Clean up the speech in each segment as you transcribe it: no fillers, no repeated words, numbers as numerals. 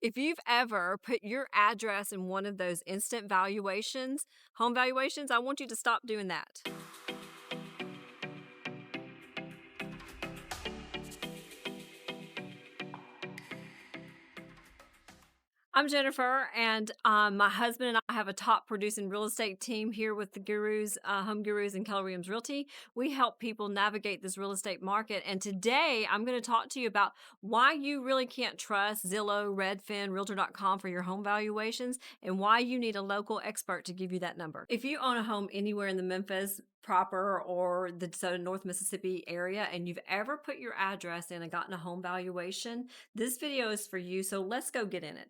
If you've ever put your address in one of those instant valuations, home valuations, I want you to stop doing that. I'm Jennifer, and my husband and I have a top producing real estate team here with the Gurus, Home Gurus, and Keller Williams Realty. We help people navigate this real estate market. And today I'm going to talk to you about why you really can't trust Zillow, Redfin, Realtor.com for your home valuations, and why you need a local expert to give you that number. If you own a home anywhere in the Memphis proper or the DeSoto North Mississippi area, and you've ever put your address in and gotten a home valuation, this video is for you. So let's go get in it.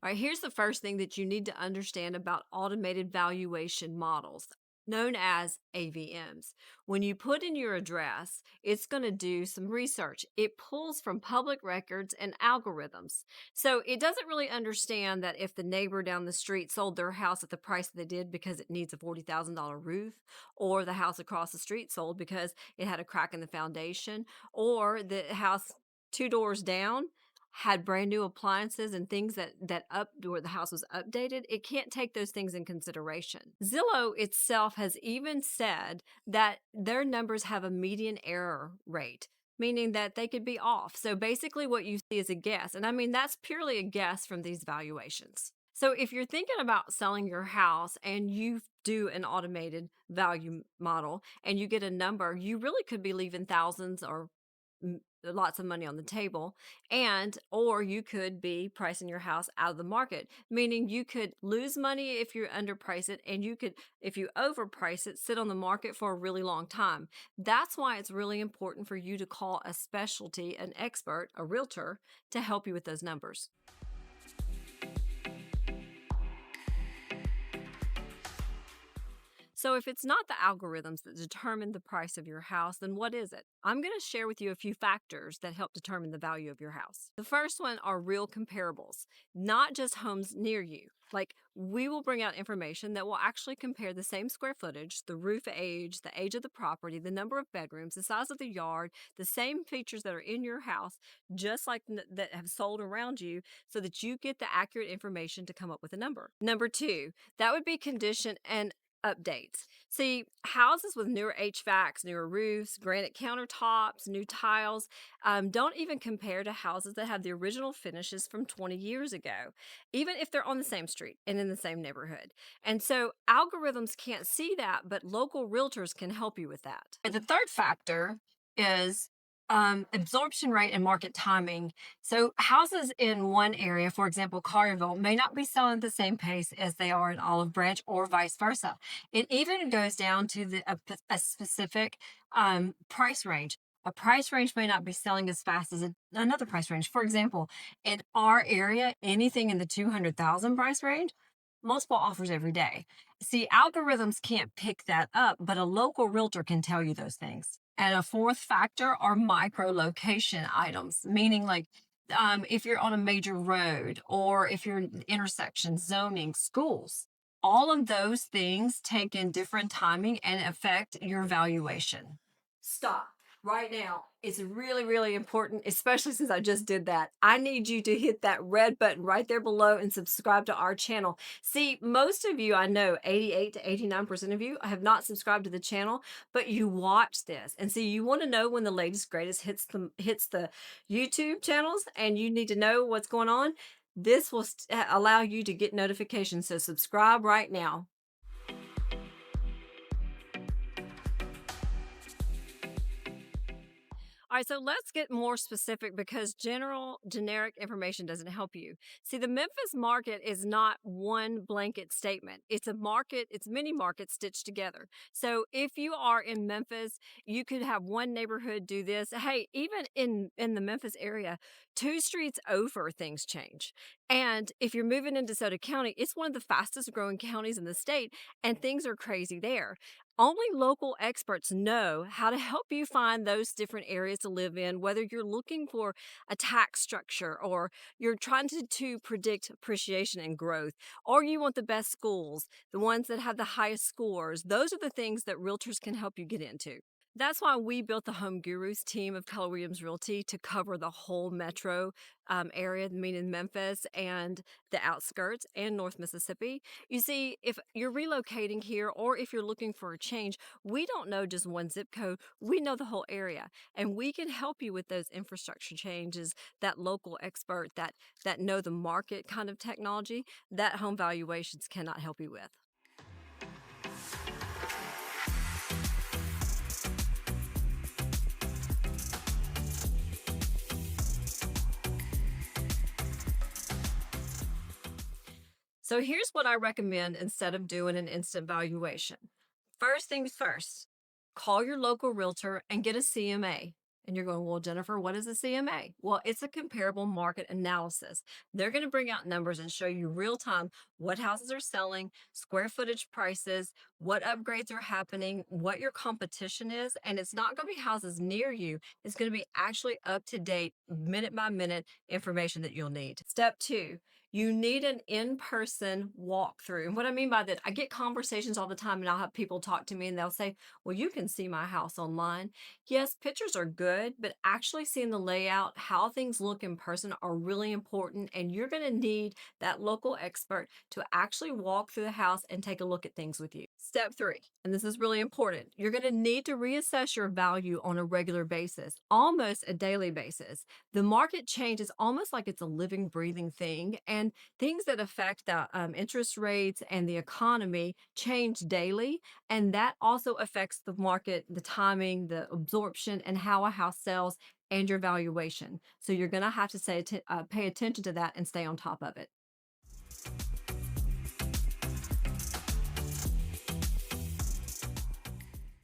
All right, here's the first thing that you need to understand about automated valuation models, known as AVMs. When you put in your address, it's going to do some research. It pulls from public records and algorithms. So it doesn't really understand that if the neighbor down the street sold their house at the price that they did because it needs a $40,000 roof, or the house across the street sold because it had a crack in the foundation, or the house two doors down had brand new appliances and things that up where the house was updated. It can't take those things in consideration. Zillow itself has even said that their numbers have a median error rate, meaning that they could be off. So basically what you see is a guess. And I mean, that's purely a guess from these valuations. So if you're thinking about selling your house and you do an automated value model and you get a number, you really could be leaving thousands or lots of money on the table, and or you could be pricing your house out of the market, meaning you could lose money if you underprice it, and you could, if you overprice it, sit on the market for a really long time. That's why it's really important for you to call a specialty, an expert, a realtor, to help you with those numbers. So if it's not the algorithms that determine the price of your house, then what is it? I'm going to share with you a few factors that help determine the value of your house. The first one are real comparables, not just homes near you. Like, we will bring out information that will actually compare the same square footage, the roof age, the age of the property, the number of bedrooms, the size of the yard, the same features that are in your house, just like that have sold around you, so that you get the accurate information to come up with a number. Number two, that would be condition and updates. See, houses with newer HVACs, newer roofs, granite countertops, new tiles, don't even compare to houses that have the original finishes from 20 years ago, even if they're on the same street and in the same neighborhood. And so algorithms can't see that, but local realtors can help you with that. And the third factor is absorption rate and market timing. So houses in one area, for example, Collierville, may not be selling at the same pace as they are in Olive Branch or vice versa. It even goes down to a specific price range. A price range may not be selling as fast as another price range. For example, in our area, anything in the 200,000 price range, multiple offers every day. See, algorithms can't pick that up, but a local realtor can tell you those things. And a fourth factor are micro location items, meaning like if you're on a major road or if you're in intersection, zoning, schools, all of those things take in different timing and affect your valuation. Stop right now. It's really, really important, especially since I just did that. I need you to hit that red button right there below and subscribe to our channel. See, most of you, I know 88 to 89% of you have not subscribed to the channel, but you watch this. And see, you want to know when the latest greatest hits the YouTube channels, and you need to know what's going on. This will allow you to get notifications. So subscribe right now. All right, so let's get more specific because generic information doesn't help you. See, the Memphis market is not one blanket statement. It's a market, it's many markets stitched together. So if you are in Memphis, you could have one neighborhood do this. Hey, even in the Memphis area, 2 streets over, things change. And if you're moving into DeSoto County, it's one of the fastest growing counties in the state, and things are crazy there. Only local experts know how to help you find those different areas to live in, whether you're looking for a tax structure or you're trying to predict appreciation and growth, or you want the best schools, the ones that have the highest scores. Those are the things that realtors can help you get into. That's why we built the Home Gurus team of Keller Williams Realty to cover the whole metro area, meaning Memphis and the outskirts and North Mississippi. You see, if you're relocating here or if you're looking for a change, we don't know just one zip code. We know the whole area, and we can help you with those infrastructure changes. That local expert that know the market kind of technology that home valuations cannot help you with. So here's what I recommend instead of doing an instant valuation. First things first, call your local realtor and get a CMA. And you're going, well, Jennifer, what is a CMA? Well, it's a comparable market analysis. They're going to bring out numbers and show you real time what houses are selling, square footage prices, what upgrades are happening, what your competition is. And it's not going to be houses near you, it's going to be actually up to date, minute by minute information that you'll need. Step two, you need an in-person walkthrough. And what I mean by that, I get conversations all the time and I'll have people talk to me and they'll say, well, you can see my house online. Yes, pictures are good, but actually seeing the layout, how things look in person are really important. And you're going to need that local expert to actually walk through the house and take a look at things with you. Step three, and this is really important, you're going to need to reassess your value on a regular basis, almost a daily basis. The market changes almost like it's a living, breathing thing. And things that affect the interest rates and the economy change daily. And that also affects the market, the timing, the absorption, and how a house sells and your valuation. So you're going to have to pay attention to that and stay on top of it.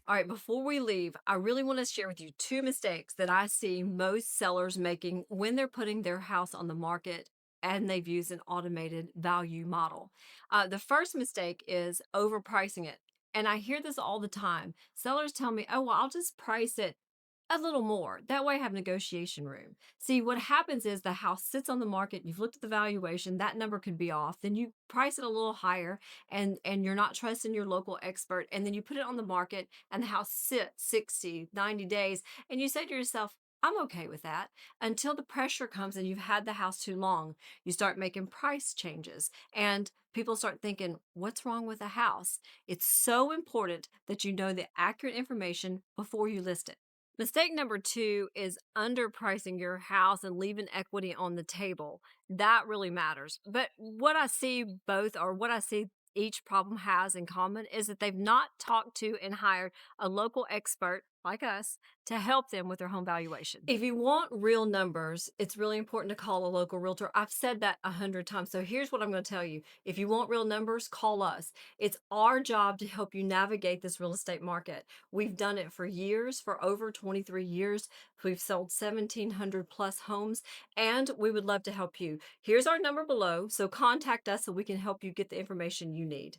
All right, before we leave, I really want to share with you two mistakes that I see most sellers making when they're putting their house on the market and they've used an automated value model. The first mistake is overpricing it. And I hear this all the time. Sellers tell me, oh, well, I'll just price it a little more. That way I have negotiation room. See, what happens is the house sits on the market, you've looked at the valuation, that number could be off. Then you price it a little higher and you're not trusting your local expert. And then you put it on the market and the house sits 60, 90 days. And you say to yourself, I'm okay with that until the pressure comes and you've had the house too long. You start making price changes and people start thinking, what's wrong with the house? It's so important that you know the accurate information before you list it. Mistake number two is underpricing your house and leaving equity on the table. That really matters. But what I see both, or what I see each problem has in common, is that they've not talked to and hired a local expert like us to help them with their home valuation. If you want real numbers, it's really important to call a local realtor. I've said that 100 times. So here's what I'm going to tell you. If you want real numbers, call us. It's our job to help you navigate this real estate market. We've done it for years, for over 23 years. We've sold 1,700 plus homes, and we would love to help you. Here's our number below, so contact us so we can help you get the information you need.